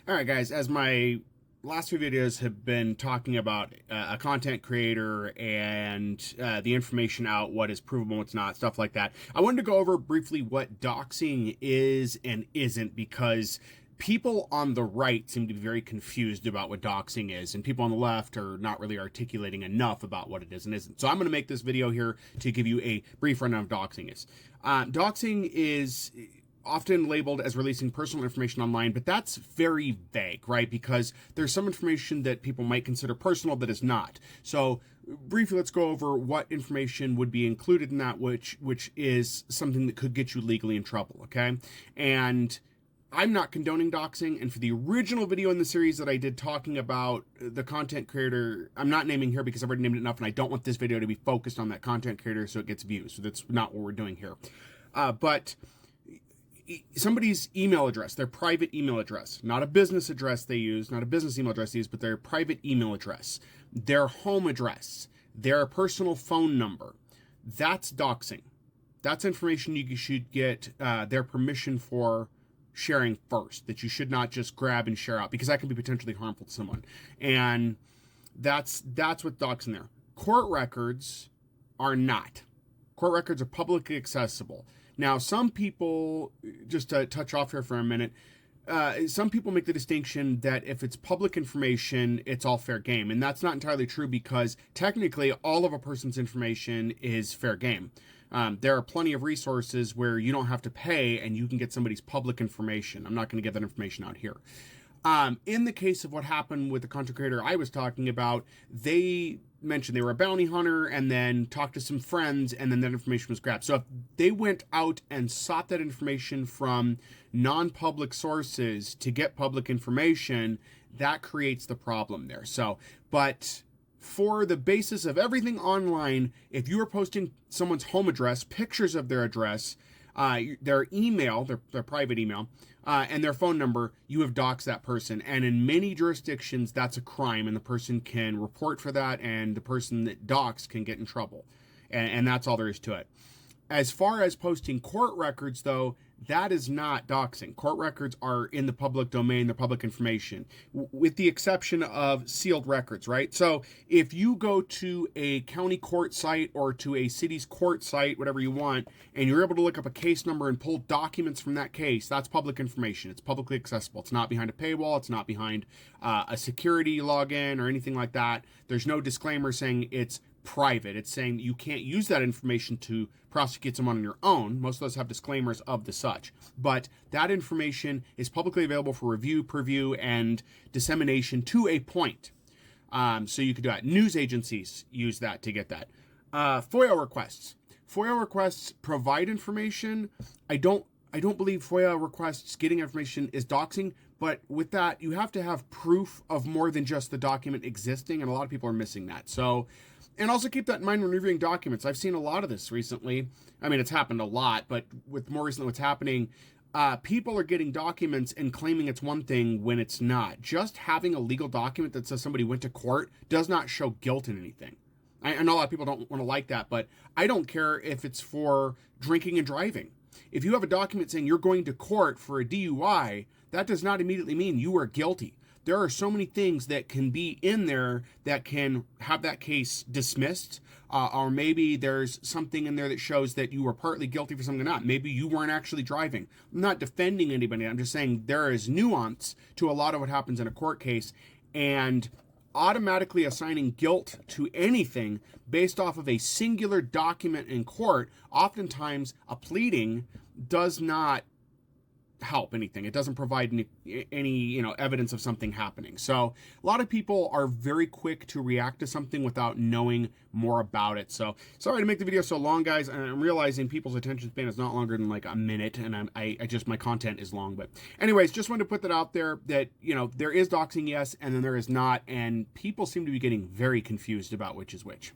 All right, guys, as my last few videos have been talking about a content creator and the information out, what is provable, what's not, stuff like that, I wanted to go over briefly what doxing is and isn't, because people on the right seem to be very confused about what doxing is, and people on the left are not really articulating enough about what it is and isn't. So I'm going to make this video here to give you a brief rundown of doxing is. Doxing is often labeled as releasing personal information online, but that's very vague, right? Because there's some information that people might consider personal that is not. So briefly, let's go over what information would be included in that, which is something that could get you legally in trouble, okay? And I'm not condoning doxing, and for the original video in the series that I did talking about the content creator, I'm not naming here because I've already named it enough, and I don't want this video to be focused on that content creator so it gets views. So that's not what we're doing here. But somebody's email address, their private email address, not a business address they use, not a business email address they use, but their private email address, their home address, their personal phone number, that's doxing. That's information you should get their permission for sharing first, that you should not just grab and share out, because that can be potentially harmful to someone. And that's what doxing there. Court records are not. Court records are publicly accessible. Now, some people, just to touch off here for a minute, some people make the distinction that if it's public information, it's all fair game. And that's not entirely true, because technically all of a person's information is fair game. There are plenty of resources where you don't have to pay and you can get somebody's public information. I'm not going to give that information out here. In the case of what happened with the content creator I was talking about, they mentioned they were a bounty hunter and then talked to some friends, and then that information was grabbed. So if they went out and sought that information from non-public sources to get public information, that creates the problem there. So, but for the basis of everything online, if you are posting someone's home address, pictures of their address, their email, their private email, and their phone number, you have doxed that person. And in many jurisdictions, that's a crime, and the person can report for that, and the person that doxed can get in trouble. And that's all there is to it. As far as posting court records, though, that is not doxing. Court records are in the public domain, the public information, with the exception of sealed records, right? So if you go to a county court site or to a city's court site, whatever you want, and you're able to look up a case number and pull documents from that case, that's public information. It's publicly accessible. It's not behind a paywall. It's not behind a security login or anything like that. There's no disclaimer saying it's private. It's saying that you can't use that information to prosecute someone on your own. Most of those have disclaimers of the such. But that information is publicly available for review, purview, and dissemination to a point. So you could do that. News agencies use that to get that. FOIA requests. FOIA requests provide information. I don't believe FOIA requests getting information is doxing, but with that, you have to have proof of more than just the document existing, and a lot of people are missing that. So, and also keep that in mind when reviewing documents. I've seen a lot of this recently. I mean, it's happened a lot, but with more recently what's happening, people are getting documents and claiming it's one thing when it's not. Just having a legal document that says somebody went to court does not show guilt in anything. I know a lot of people don't want to like that, but I don't care if it's for drinking and driving. If you have a document saying you're going to court for a DUI, that does not immediately mean you are guilty. There are so many things that can be in there that can have that case dismissed, or maybe there's something in there that shows that you were partly guilty for something not. Maybe you weren't actually driving. I'm not defending anybody. I'm just saying there is nuance to a lot of what happens in a court case, and automatically assigning guilt to anything based off of a singular document in court, oftentimes a pleading, does not help anything. It doesn't provide any evidence of something happening. So a lot of people are very quick to react to something without knowing more about it. So sorry to make the video so long, guys. I'm realizing people's attention span is not longer than like a minute, and I just, my content is long. But anyways, just wanted to put that out there that, there is doxing, yes, and then there is not, and people seem to be getting very confused about which is which.